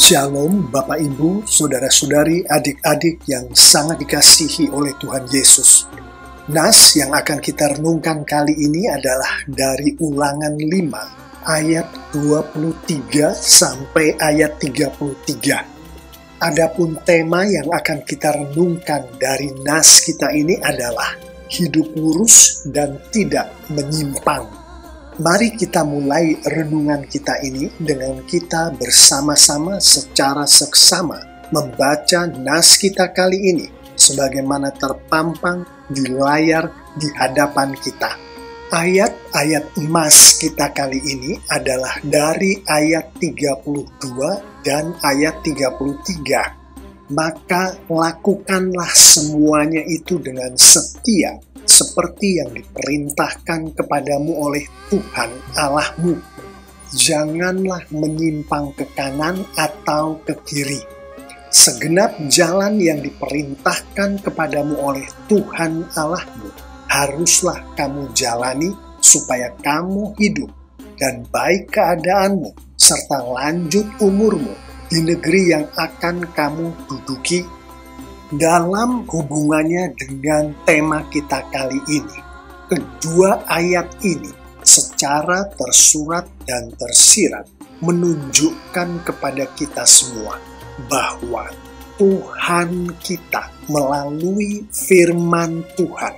Shalom Bapak Ibu, Saudara-saudari, adik-adik yang sangat dikasihi oleh Tuhan Yesus. Nas yang akan kita renungkan kali ini adalah dari Ulangan 5 ayat 23 sampai ayat 33. Adapun tema yang akan kita renungkan dari nas kita ini adalah hidup lurus dan tidak menyimpang. Mari kita mulai renungan kita ini dengan kita bersama-sama secara seksama membaca nas kita kali ini sebagaimana terpampang di layar di hadapan kita. Ayat-ayat emas kita kali ini adalah dari ayat 32 dan ayat 33. Maka lakukanlah semuanya itu dengan setia, seperti yang diperintahkan kepadamu oleh Tuhan Allahmu. Janganlah menyimpang ke kanan atau ke kiri. Segenap jalan yang diperintahkan kepadamu oleh Tuhan Allahmu, haruslah kamu jalani supaya kamu hidup dan baik keadaanmu, serta lanjut umurmu di negeri yang akan kamu duduki. Dalam hubungannya dengan tema kita kali ini, kedua ayat ini secara tersurat dan tersirat menunjukkan kepada kita semua bahwa Tuhan kita melalui firman Tuhan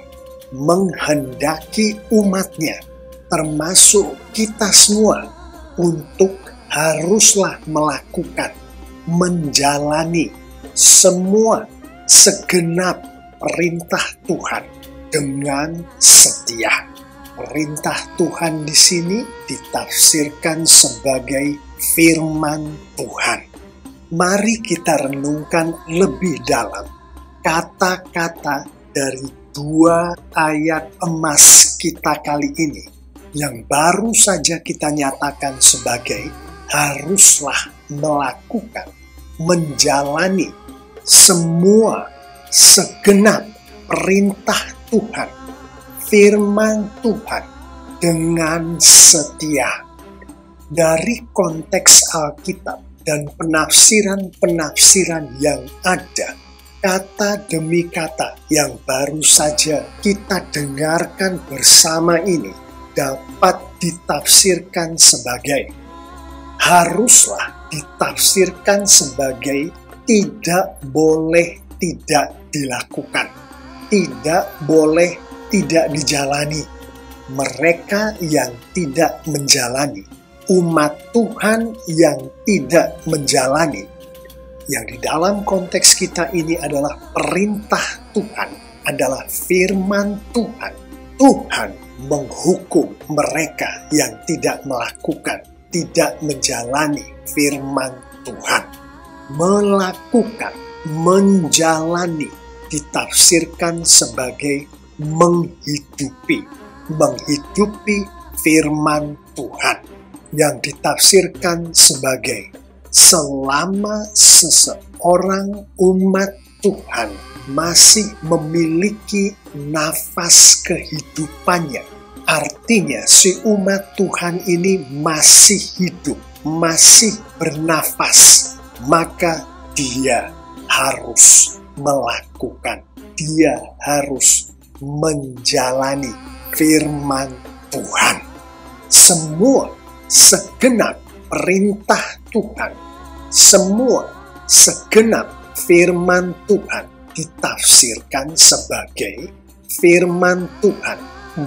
menghendaki umatnya, termasuk kita semua, untuk haruslah melakukan, menjalani semua segenap perintah Tuhan dengan setia. Perintah Tuhan di sini ditafsirkan sebagai firman Tuhan. Mari kita renungkan lebih dalam kata-kata dari dua ayat emas kita kali ini yang baru saja kita nyatakan sebagai haruslah melakukan, menjalani semua segenap perintah Tuhan, firman Tuhan dengan setia. Dari konteks Alkitab dan penafsiran-penafsiran yang ada, kata demi kata yang baru saja kita dengarkan bersama ini dapat ditafsirkan sebagai, haruslah ditafsirkan sebagai tidak boleh tidak dilakukan, tidak boleh tidak dijalani. Mereka yang tidak menjalani, umat Tuhan yang tidak menjalani, yang di dalam konteks kita ini adalah perintah Tuhan, adalah firman Tuhan. Tuhan menghukum mereka yang tidak melakukan, tidak menjalani firman Tuhan. Melakukan, menjalani ditafsirkan sebagai menghidupi firman Tuhan, yang ditafsirkan sebagai selama seseorang umat Tuhan masih memiliki nafas kehidupannya, artinya si umat Tuhan ini masih hidup, masih bernafas, maka dia harus melakukan, dia harus menjalani firman Tuhan. Semua segenap perintah Tuhan, semua segenap firman Tuhan ditafsirkan sebagai firman Tuhan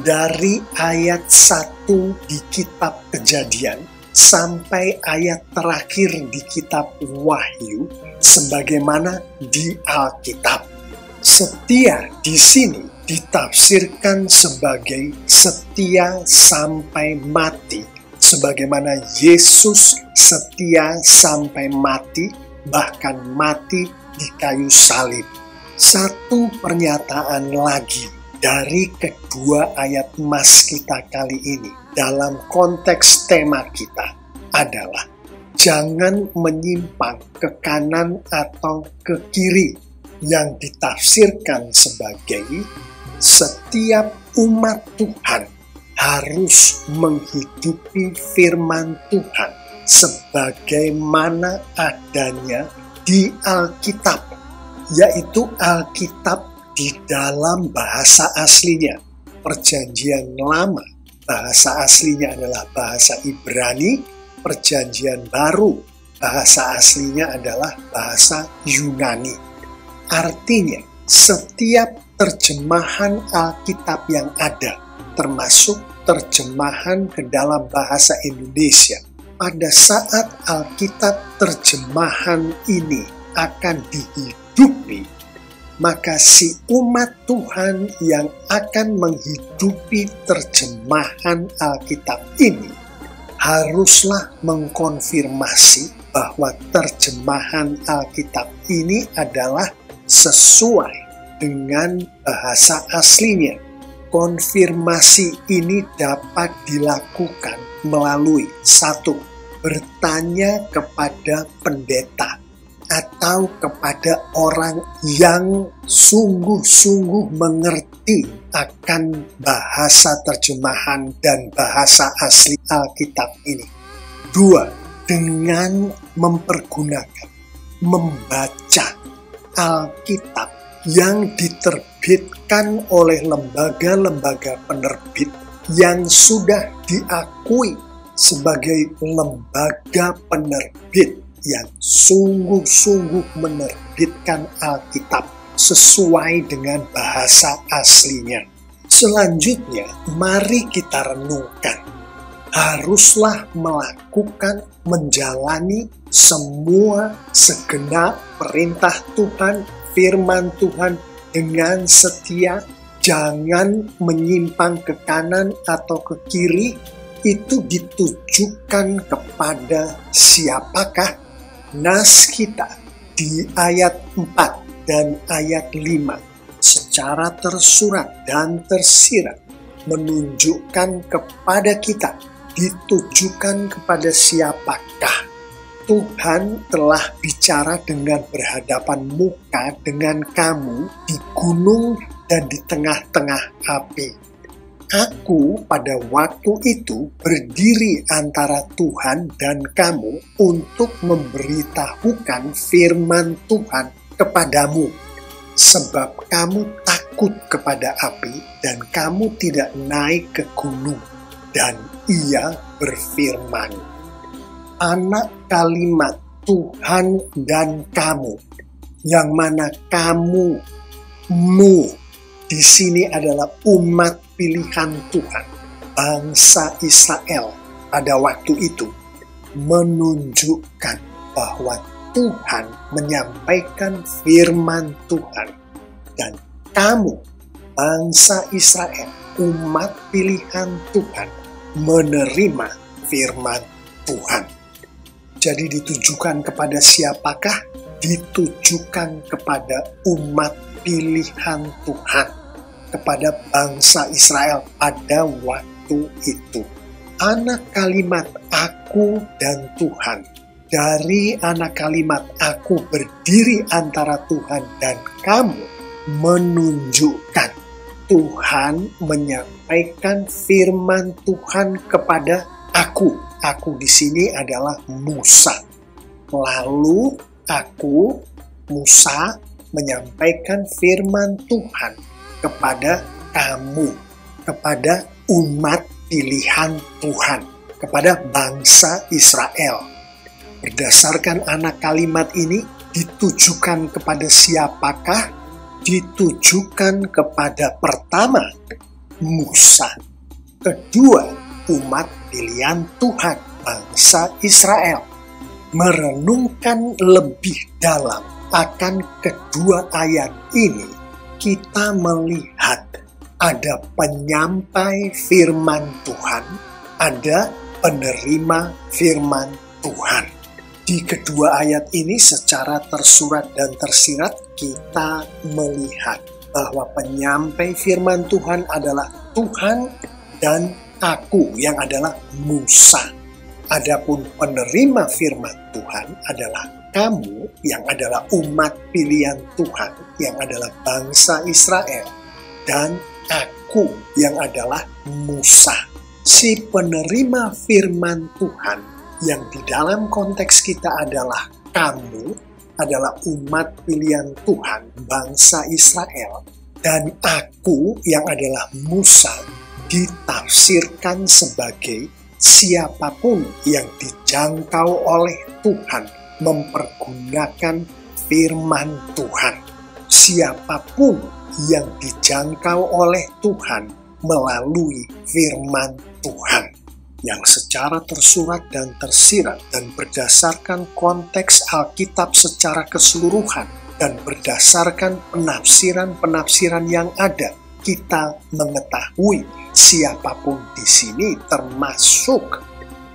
dari ayat 1 di kitab Kejadian sampai ayat terakhir di kitab Wahyu sebagaimana di Alkitab. Setia di sini ditafsirkan sebagai setia sampai mati, sebagaimana Yesus setia sampai mati, bahkan mati di kayu salib. Satu pernyataan lagi dari kedua ayat emas kita kali ini dalam konteks tema kita adalah jangan menyimpang ke kanan atau ke kiri, yang ditafsirkan sebagai setiap umat Tuhan harus menghidupi firman Tuhan sebagaimana adanya di Alkitab, yaitu Alkitab di dalam bahasa aslinya. Perjanjian Lama, bahasa aslinya adalah bahasa Ibrani. Perjanjian Baru, bahasa aslinya adalah bahasa Yunani. Artinya, setiap terjemahan Alkitab yang ada, termasuk terjemahan ke dalam bahasa Indonesia, pada saat Alkitab terjemahan ini akan dihidupi, maka si umat Tuhan yang akan menghidupi terjemahan Alkitab ini haruslah mengkonfirmasi bahwa terjemahan Alkitab ini adalah sesuai dengan bahasa aslinya. Konfirmasi ini dapat dilakukan melalui 1. Bertanya kepada pendeta atau kepada orang yang sungguh-sungguh mengerti akan bahasa terjemahan dan bahasa asli Alkitab ini. 2. Dengan membaca Alkitab yang diterbitkan oleh lembaga-lembaga penerbit yang sudah diakui sebagai lembaga penerbit yang sungguh-sungguh menerbitkan Alkitab sesuai dengan bahasa aslinya. Selanjutnya, mari kita renungkan. Haruslah menjalani semua segenap perintah Tuhan, firman Tuhan dengan setia, jangan menyimpang ke kanan atau ke kiri. Itu ditujukan kepada siapakah? Nas kita di ayat 4 dan ayat 5 secara tersurat dan tersirat menunjukkan kepada kita, ditujukan kepada siapakah? Tuhan telah bicara dengan berhadapan muka dengan kamu di gunung dan di tengah-tengah api. Aku pada waktu itu berdiri antara Tuhan dan kamu untuk memberitahukan firman Tuhan kepadamu. Sebab kamu takut kepada api dan kamu tidak naik ke gunung. Dan ia berfirman, anak kalimat Tuhan dan kamu, yang mana kamu, di sini adalah umat pilihan Tuhan, bangsa Israel pada waktu itu, menunjukkan bahwa Tuhan menyampaikan firman Tuhan. Dan kamu, bangsa Israel, umat pilihan Tuhan, menerima firman Tuhan. Jadi ditujukan kepada siapakah? Ditujukan kepada umat pilihan Tuhan, kepada bangsa Israel pada waktu itu. Anak kalimat aku dan Tuhan. Dari anak kalimat aku berdiri antara Tuhan dan kamu menunjukkan Tuhan menyampaikan firman Tuhan kepada aku. Aku di sini adalah Musa. Lalu aku, Musa, menyampaikan firman Tuhan kepada kamu, kepada umat pilihan Tuhan, kepada bangsa Israel. Berdasarkan anak kalimat ini ditujukan kepada siapakah? Ditujukan kepada pertama, Musa. Kedua, umat pilihan Tuhan, bangsa Israel. Merenungkan lebih dalam akan kedua ayat ini, kita melihat ada penyampai firman Tuhan, ada penerima firman Tuhan. Di kedua ayat ini secara tersurat dan tersirat kita melihat bahwa penyampai firman Tuhan adalah Tuhan dan aku yang adalah Musa. Adapun penerima firman Tuhan adalah kamu yang adalah umat pilihan Tuhan, yang adalah bangsa Israel, dan aku yang adalah Musa. Si penerima firman Tuhan yang di dalam konteks kita adalah kamu adalah umat pilihan Tuhan, bangsa Israel, dan aku yang adalah Musa ditafsirkan sebagai siapapun yang dijangkau oleh Tuhan mempergunakan firman Tuhan. Siapapun yang dijangkau oleh Tuhan melalui firman Tuhan yang secara tersurat dan tersirat dan berdasarkan konteks Alkitab secara keseluruhan dan berdasarkan penafsiran-penafsiran yang ada, kita mengetahui siapapun di sini termasuk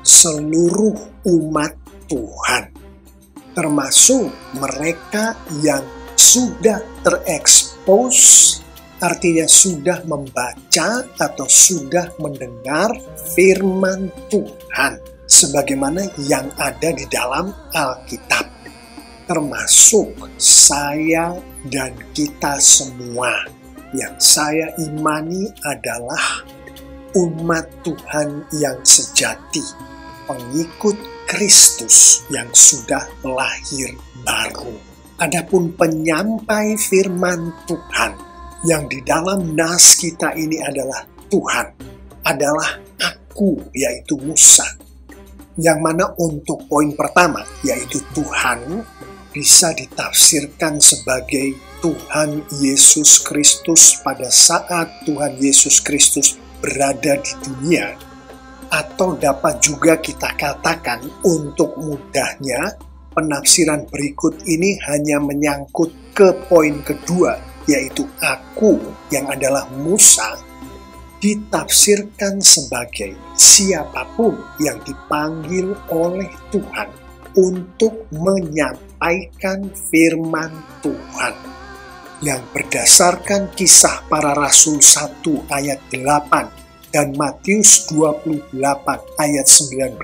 seluruh umat Tuhan, termasuk mereka yang sudah terekspos, artinya sudah membaca atau sudah mendengar firman Tuhan sebagaimana yang ada di dalam Alkitab, termasuk saya dan kita semua. Yang saya imani adalah umat Tuhan yang sejati, pengikut Kristus yang sudah lahir baru. Adapun penyampai firman Tuhan yang di dalam nas kita ini adalah Tuhan, adalah aku, yaitu Musa. Yang mana untuk poin pertama, yaitu Tuhan, bisa ditafsirkan sebagai Tuhan Yesus Kristus pada saat Tuhan Yesus Kristus berada di dunia, atau dapat juga kita katakan untuk mudahnya penafsiran berikut ini hanya menyangkut ke poin kedua, yaitu aku yang adalah Musa ditafsirkan sebagai siapapun yang dipanggil oleh Tuhan untuk menyampaikan firman Tuhan yang berdasarkan Kisah Para Rasul 1 ayat 8 dan Matius 28 ayat 19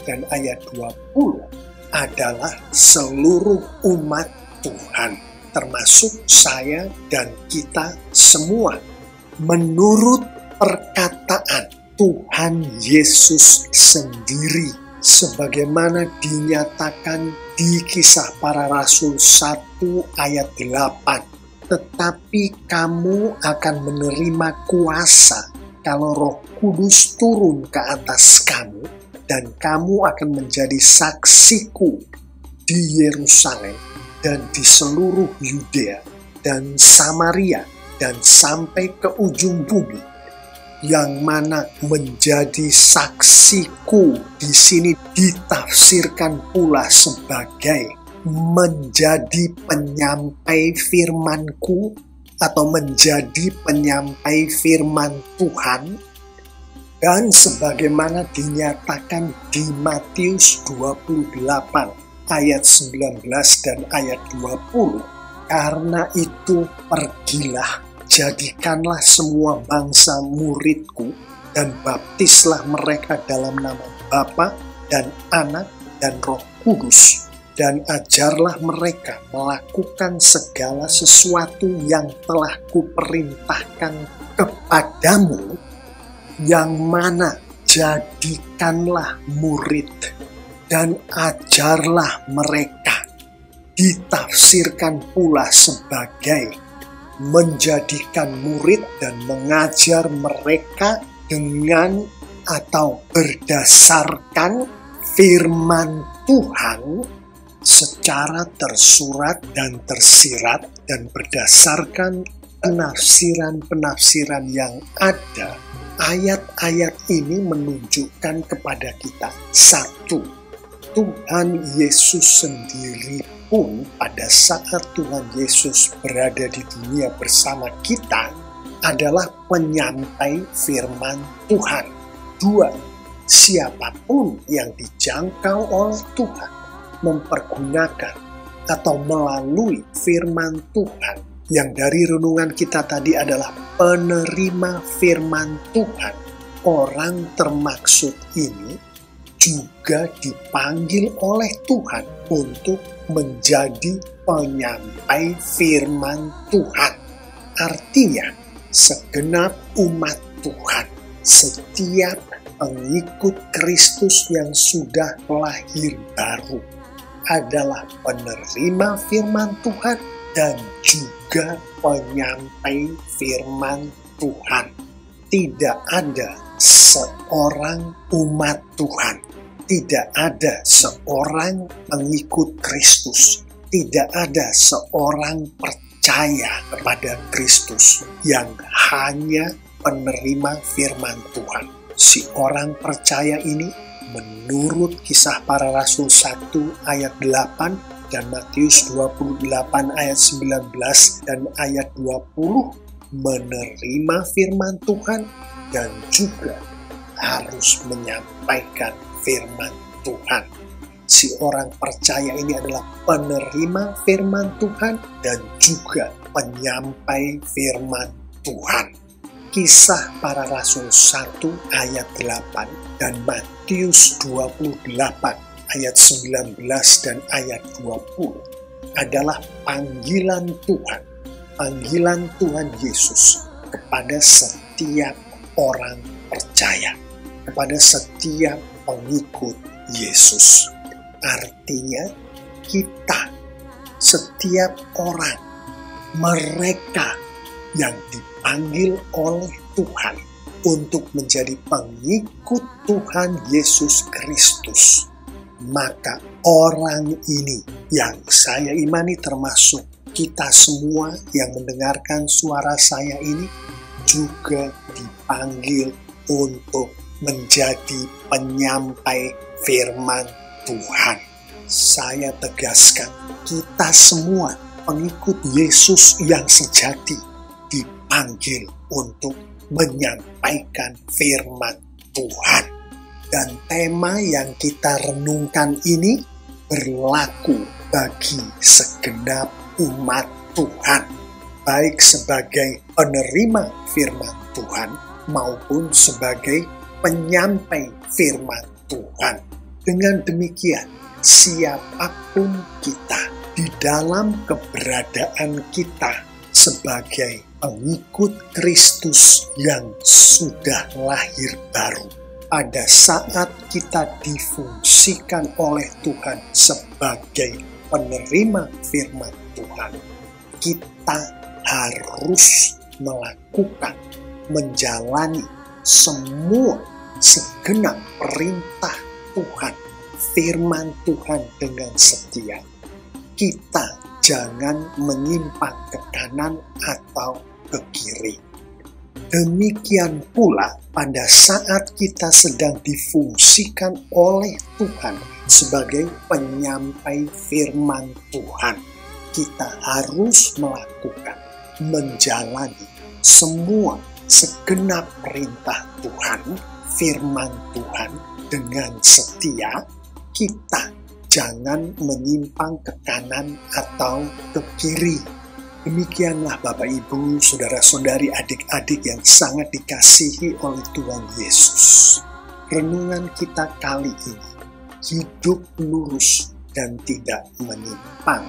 dan ayat 20 adalah seluruh umat Tuhan, termasuk saya dan kita semua, menurut perkataan Tuhan Yesus sendiri sebagaimana dinyatakan di Kisah Para Rasul 1 ayat 8. Tetapi kamu akan menerima kuasa kalau Roh Kudus turun ke atas kamu, dan kamu akan menjadi saksiku di Yerusalem dan di seluruh Yudea dan Samaria dan sampai ke ujung bumi. Yang mana menjadi saksiku di sini ditafsirkan pula sebagai menjadi penyampai firmanku atau menjadi penyampai firman Tuhan, dan sebagaimana dinyatakan di Matius 28 ayat 19 dan ayat 20, karena itu pergilah, jadikanlah semua bangsa muridku dan baptislah mereka dalam nama Bapa dan Anak dan Roh Kudus, dan ajarlah mereka melakukan segala sesuatu yang telah kuperintahkan kepadamu, yang mana jadikanlah murid dan ajarlah mereka. Ditafsirkan pula sebagai menjadikan murid dan mengajar mereka dengan atau berdasarkan firman Tuhan secara tersurat dan tersirat dan berdasarkan penafsiran-penafsiran yang ada. Ayat-ayat ini menunjukkan kepada kita, satu, Tuhan Yesus sendiri pun pada saat Tuhan Yesus berada di dunia bersama kita adalah penyampai firman Tuhan. Dua, siapapun yang dijangkau oleh Tuhan mempergunakan atau melalui firman Tuhan, yang dari renungan kita tadi adalah penerima firman Tuhan. Orang termaksud ini juga dipanggil oleh Tuhan untuk menjadi penyampai firman Tuhan. Artinya, segenap umat Tuhan, setiap pengikut Kristus yang sudah lahir baru adalah penerima firman Tuhan dan juga penyampai firman Tuhan. Tidak ada seorang umat Tuhan, tidak ada seorang pengikut Kristus, tidak ada seorang percaya kepada Kristus yang hanya penerima firman Tuhan. Si orang percaya ini menurut Kisah Para Rasul 1 ayat 8 dan Matius 28 ayat 19 dan ayat 20 menerima firman Tuhan dan juga harus menyampaikan firman Tuhan. Si orang percaya ini adalah penerima firman Tuhan dan juga penyampai firman Tuhan. Kisah Para Rasul 1 ayat 8 dan Matius 28 ayat 19 dan ayat 20 adalah panggilan Tuhan. Panggilan Tuhan Yesus kepada setiap orang percaya, kepada setiap pengikut Yesus. Artinya kita, setiap orang, mereka yang dipanggil oleh Tuhan untuk menjadi pengikut Tuhan Yesus Kristus, maka orang ini yang saya imani termasuk kita semua yang mendengarkan suara saya ini juga dipanggil untuk menjadi penyampai firman Tuhan. Saya tegaskan, kita semua pengikut Yesus yang sejati dipanggil untuk menyampaikan firman Tuhan. Dan tema yang kita renungkan ini berlaku bagi segenap umat Tuhan, baik sebagai penerima firman Tuhan maupun sebagai penyampai firman Tuhan. Dengan demikian, siapapun kita di dalam keberadaan kita sebagai pengikut Kristus yang sudah lahir baru, pada saat kita difungsikan oleh Tuhan sebagai penerima firman Tuhan, kita harus melakukan, menjalani semua segenap perintah Tuhan, firman Tuhan dengan setia. Kita jangan menyimpang ke kanan atau ke kiri. Demikian pula pada saat kita sedang difungsikan oleh Tuhan sebagai penyampai firman Tuhan, kita harus melakukan, menjalani semua segenap perintah Tuhan, firman Tuhan dengan setia. Kita jangan menyimpang ke kanan atau ke kiri. Demikianlah Bapak Ibu, saudara-saudari, adik-adik yang sangat dikasihi oleh Tuhan Yesus. Renungan kita kali ini, hidup lurus dan tidak menyimpang.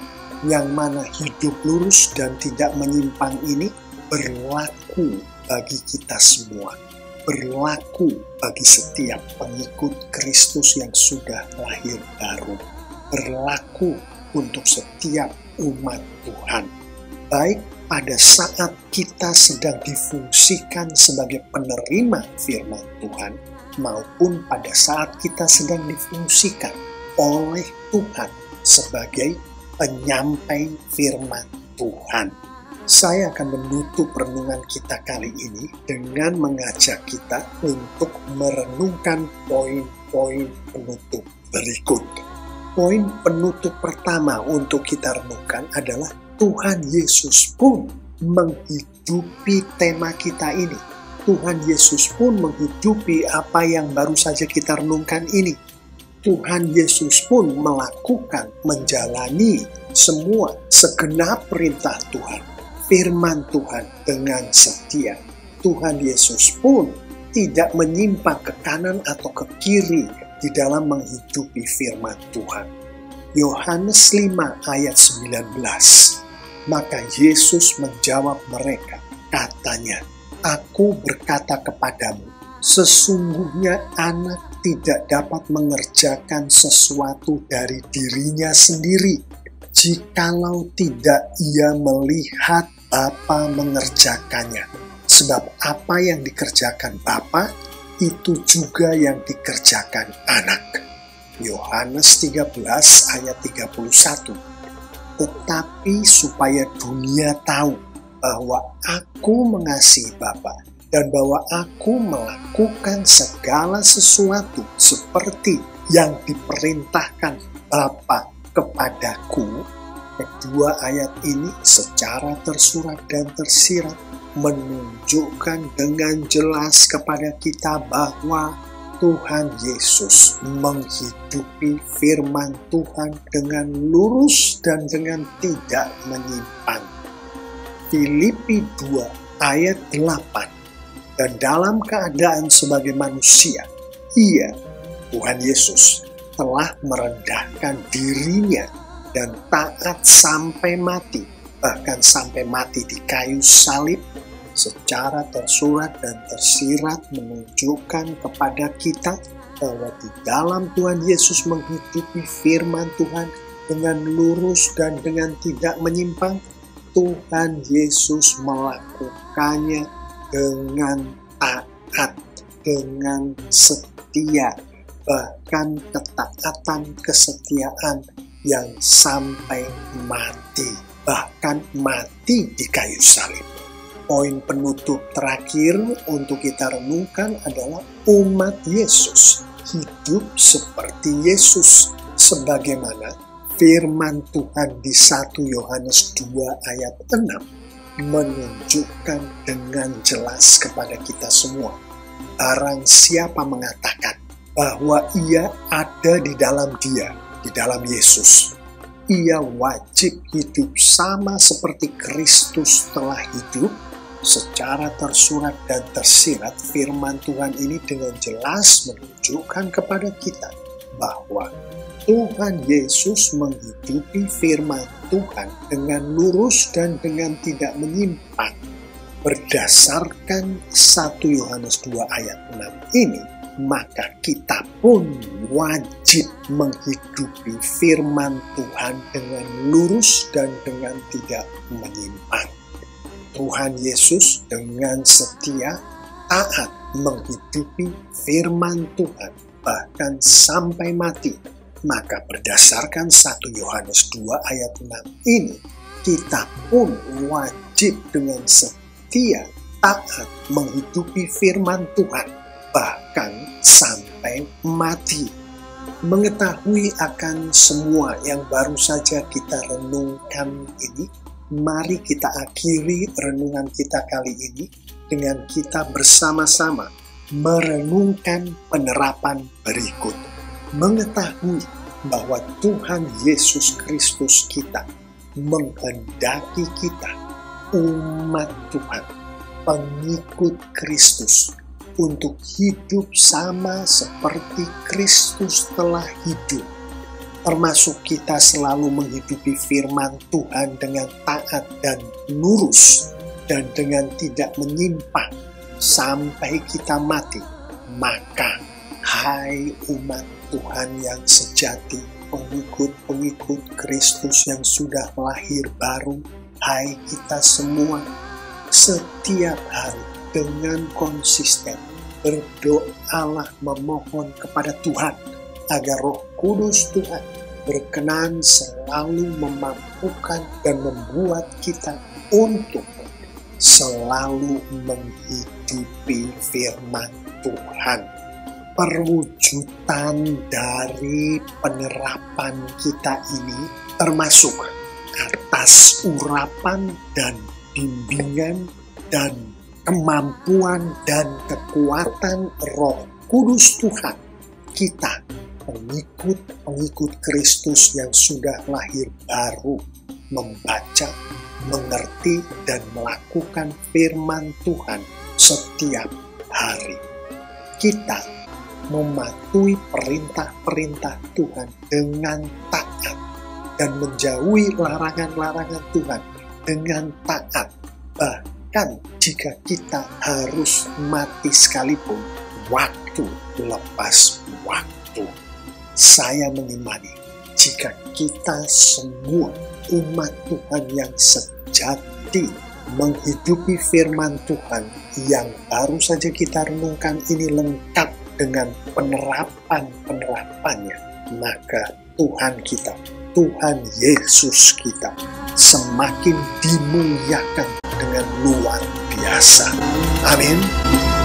Yang mana hidup lurus dan tidak menyimpang ini berlaku bagi kita semua. Berlaku bagi setiap pengikut Kristus yang sudah lahir baru. Berlaku untuk setiap umat Tuhan. Baik pada saat kita sedang difungsikan sebagai penerima firman Tuhan, maupun pada saat kita sedang difungsikan oleh Tuhan sebagai penyampai firman Tuhan. Saya akan menutup renungan kita kali ini dengan mengajak kita untuk merenungkan poin-poin penutup berikut. Poin penutup pertama untuk kita renungkan adalah Tuhan Yesus pun menghidupi tema kita ini. Tuhan Yesus pun menghidupi apa yang baru saja kita renungkan ini. Tuhan Yesus pun melakukan, menjalani semua segenap perintah Tuhan, firman Tuhan dengan setia. Tuhan Yesus pun tidak menyimpang ke kanan atau ke kiri di dalam menghidupi firman Tuhan. Yohanes 5 ayat 19. Maka Yesus menjawab mereka, katanya, Aku berkata kepadamu, Sesungguhnya anak tidak dapat mengerjakan sesuatu dari dirinya sendiri, jikalau tidak ia melihat Bapa mengerjakannya. Sebab apa yang dikerjakan Bapa, itu juga yang dikerjakan anak. Yohanes 13 ayat 31. Tetapi supaya dunia tahu bahwa aku mengasihi Bapa, dan bahwa aku melakukan segala sesuatu seperti yang diperintahkan Bapa kepadaku. Kedua ayat ini secara tersurat dan tersirat menunjukkan dengan jelas kepada kita bahwa Tuhan Yesus menghidupi firman Tuhan dengan lurus dan dengan tidak menyimpang. Filipi 2 ayat 8. Dan dalam keadaan sebagai manusia, ia, Tuhan Yesus, telah merendahkan dirinya dan taat sampai mati, bahkan sampai mati di kayu salib. Secara tersurat dan tersirat menunjukkan kepada kita bahwa di dalam Tuhan Yesus menghidupi firman Tuhan dengan lurus dan dengan tidak menyimpang. Tuhan Yesus melakukannya dengan taat, dengan setia, bahkan ketaatan kesetiaan yang sampai mati, bahkan mati di kayu salib. Poin penutup terakhir untuk kita renungkan adalah umat Yesus hidup seperti Yesus, sebagaimana firman Tuhan di 1 Yohanes 2 ayat 6 menunjukkan dengan jelas kepada kita semua. Barang siapa mengatakan bahwa ia ada di dalam Dia, di dalam Yesus, ia wajib hidup sama seperti Kristus telah hidup. Secara tersurat dan tersirat firman Tuhan ini dengan jelas menunjukkan kepada kita bahwa Tuhan Yesus menghidupi firman Tuhan dengan lurus dan dengan tidak menyimpang. Berdasarkan 1 Yohanes 2 ayat 6 ini, maka kita pun wajib menghidupi firman Tuhan dengan lurus dan dengan tidak menyimpang. Tuhan Yesus dengan setia, taat menghidupi firman Tuhan, bahkan sampai mati. Maka berdasarkan 1 Yohanes 2 ayat 6 ini, kita pun wajib dengan setia, taat menghidupi firman Tuhan, bahkan sampai mati. Mengetahui akan semua yang baru saja kita renungkan ini, mari kita akhiri renungan kita kali ini dengan kita bersama-sama merenungkan penerapan berikut. Mengetahui bahwa Tuhan Yesus Kristus kita menghendaki kita, umat Tuhan, pengikut Kristus, untuk hidup sama seperti Kristus telah hidup. Termasuk kita selalu menghidupi firman Tuhan dengan taat dan lurus dan dengan tidak menyimpang sampai kita mati. Maka, hai umat Tuhan yang sejati, pengikut-pengikut Kristus yang sudah lahir baru, hai kita semua, setiap hari dengan konsisten berdoalah memohon kepada Tuhan agar Roh Kudus Tuhan berkenan selalu memampukan dan membuat kita untuk selalu menghidupi firman Tuhan. Perwujudan dari penerapan kita ini termasuk atas urapan dan bimbingan dan kemampuan dan kekuatan Roh Kudus Tuhan. Kita pengikut Kristus yang sudah lahir baru membaca, mengerti dan melakukan firman Tuhan setiap hari. Kita mematuhi perintah-perintah Tuhan dengan taat dan menjauhi larangan-larangan Tuhan dengan taat. Bahkan jika kita harus mati sekalipun, waktu lepas waktu. Saya mengimani jika kita semua umat Tuhan yang sejati menghidupi firman Tuhan yang baru saja kita renungkan ini lengkap dengan penerapan-penerapannya, maka Tuhan kita, Tuhan Yesus kita semakin dimuliakan dengan luar biasa. Amin.